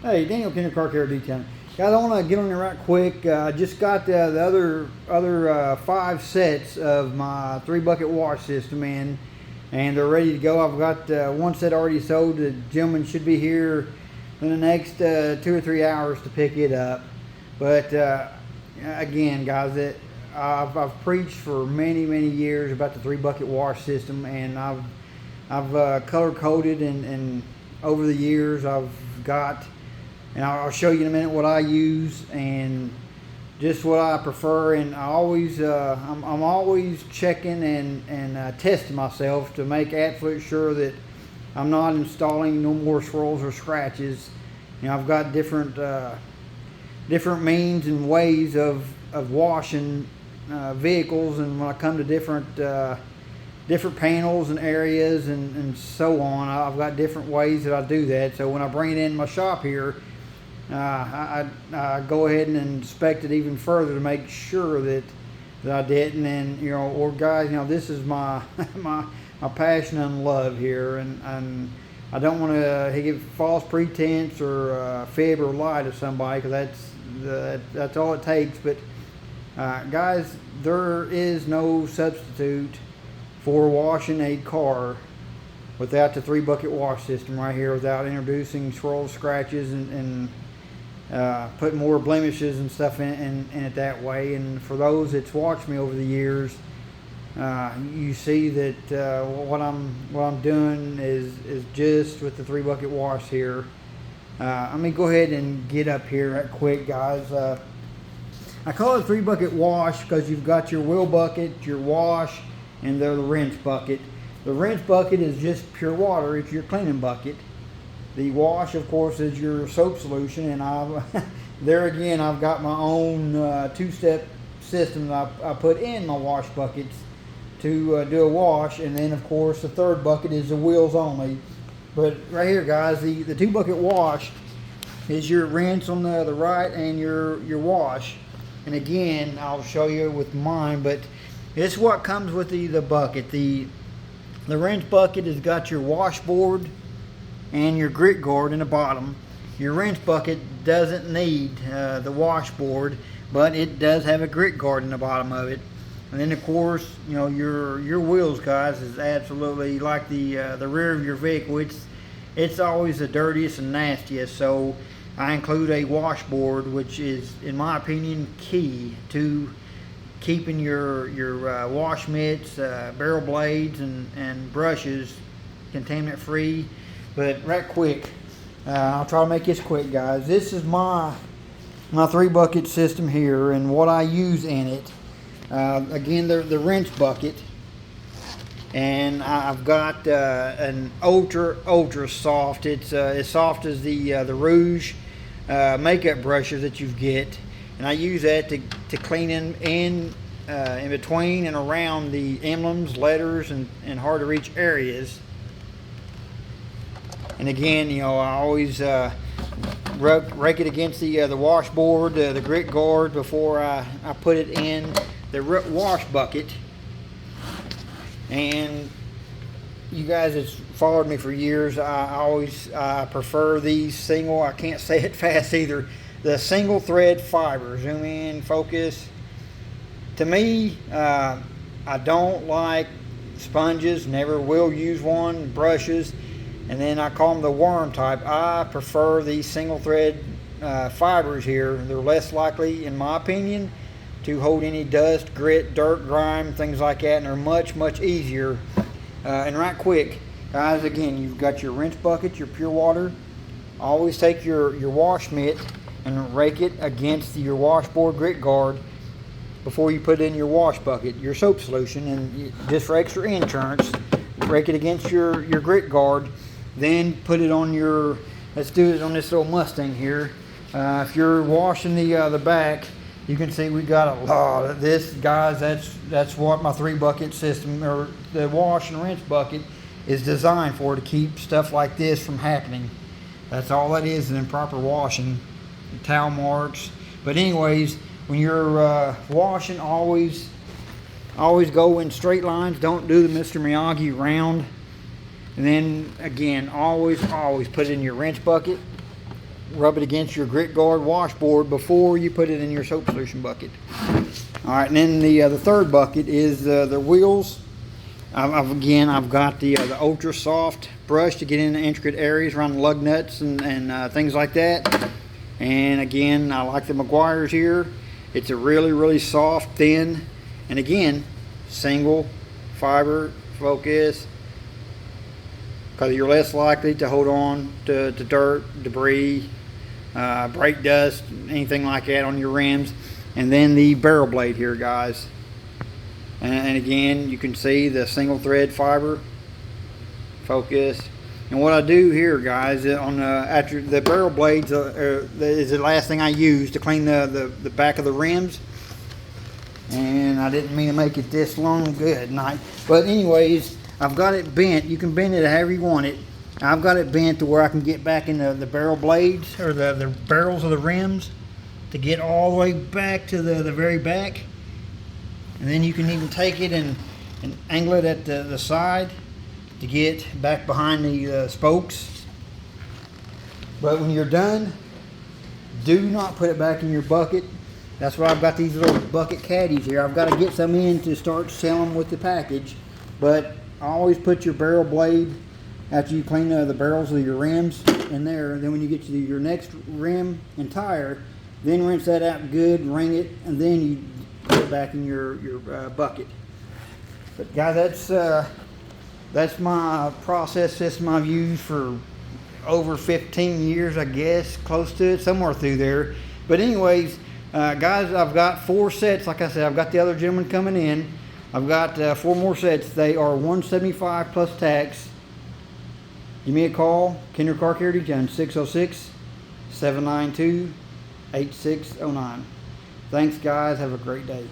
Hey, Daniel Kinder Car Care Detailing. Guys, I want to get on there right quick. I just got the other 5 sets of my 3-bucket wash system in, and they're ready to go. I've got 1 set already sold. The gentleman should be here in the next 2 or 3 hours to pick it up. But again, guys, I've preached for many years about the 3-bucket wash system, and I've color coded and over the years I've got. And I'll show you in a minute what I use and just what I prefer. And I'm always checking and testing myself to make absolute sure that I'm not installing no more swirls or scratches. You know, I've got different means and ways of washing vehicles, and when I come to different panels and areas and so on, I've got different ways that I do that. So when I bring it in my shop here, I go ahead and inspect it even further to make sure that I didn't. And you know, or guys, you know, this is my my passion and love here, and I don't want to give false pretense or fib or lie to somebody, because that's all it takes. But guys, there is no substitute for washing a car without the 3-bucket wash system right here, without introducing swirls, scratches, and put more blemishes and stuff in it that way. And for those that's watched me over the years, you see that what I'm doing is just with the 3-bucket wash here. Let me go ahead and get up here right quick, guys. I call it 3-bucket wash because you've got your wheel bucket, your wash, and the rinse bucket. The rinse bucket is just pure water. It's your cleaning bucket. The wash, of course, is your soap solution, and there again, I've got my own 2-step system that I put in my wash buckets to do a wash. And then, of course, the 3rd bucket is the wheels only. But right here, guys, the 2-bucket wash is your rinse on the right and your wash. And again, I'll show you with mine, but it's what comes with the bucket. The rinse bucket has got your washboard and your grit guard in the bottom. Your rinse bucket doesn't need the washboard, but it does have a grit guard in the bottom of it. And then, of course, you know, your wheels, guys, is absolutely like the rear of your vehicle. It's always the dirtiest and nastiest. So I include a washboard, which is, in my opinion, key to keeping your wash mitts, barrel blades, and brushes contaminant free. But right quick, I'll try to make this quick, guys. This is my 3-bucket system here, and what I use in it. Again, the rinse bucket, and I've got an ultra soft. It's as soft as the Rouge makeup brushes that you get, and I use that to clean in between and around the emblems, letters, and hard to reach areas. And again, you know, I always rake it against the washboard, the grit guard, before I put it in the wash bucket. And you guys have followed me for years. I prefer these single, I can't say it fast either, the single thread fiber. Zoom in, focus. To me, I don't like sponges, never will use one, brushes. And then I call them the worm type. I prefer these single thread fibers here. They're less likely, in my opinion, to hold any dust, grit, dirt, grime, things like that, and they're much easier. And right quick, guys, again, you've got your rinse bucket, your pure water. Always take your wash mitt and rake it against your washboard grit guard before you put in your wash bucket, your soap solution. And just for extra insurance, rake it against your grit guard. Then put it on your, let's do it on this little Mustang here. If you're washing the back, you can see we got a lot of this, guys. That's what my 3-bucket system, or the wash and rinse bucket, is designed for, to keep stuff like this from happening. That's all that is, an improper washing, towel marks. But anyways, when you're washing, always go in straight lines. Don't do the Mr. Miyagi round. And then again, always put it in your rinse bucket. rub it against your grit guard washboard before you put it in your soap solution bucket. All right, and then the third bucket is the wheels. I've got the ultra soft brush to get in the intricate areas around the lug nuts and things like that. And again, I like the Meguiar's here. It's a really soft, thin, and again, single fiber focus, because you're less likely to hold on to dirt, debris, brake dust, anything like that on your rims. And then the barrel blade here, guys. And again, you can see the single thread fiber focus. And what I do here, guys, on after the barrel blades is the last thing I use to clean the back of the rims. And I didn't mean to make it this long. Good night. But anyways, I've got it bent. You can bend it however you want it. I've got it bent to where I can get back in the barrel blades, or the barrels of the rims, to get all the way back to the very back. And then you can even take it and angle it at the side to get back behind the spokes. But when you're done, do not put it back in your bucket. That's why I've got these little bucket caddies here. I've got to get some in to start selling with the package. But always put your barrel blade, after you clean the barrels of your rims, in there. And then when you get to your next rim and tire, then rinse that out good, wring it, and then you put it back in your bucket. But guys, that's my process system I've used for over 15 years, I guess, close to it, somewhere through there. But anyways, guys, I've got 4 sets. Like I said, I've got the other gentleman coming in. I've got 4 more sets. They are $175 plus tax. Give me a call, Kinder Car Care on 606-792-8609. Thanks, guys. Have a great day.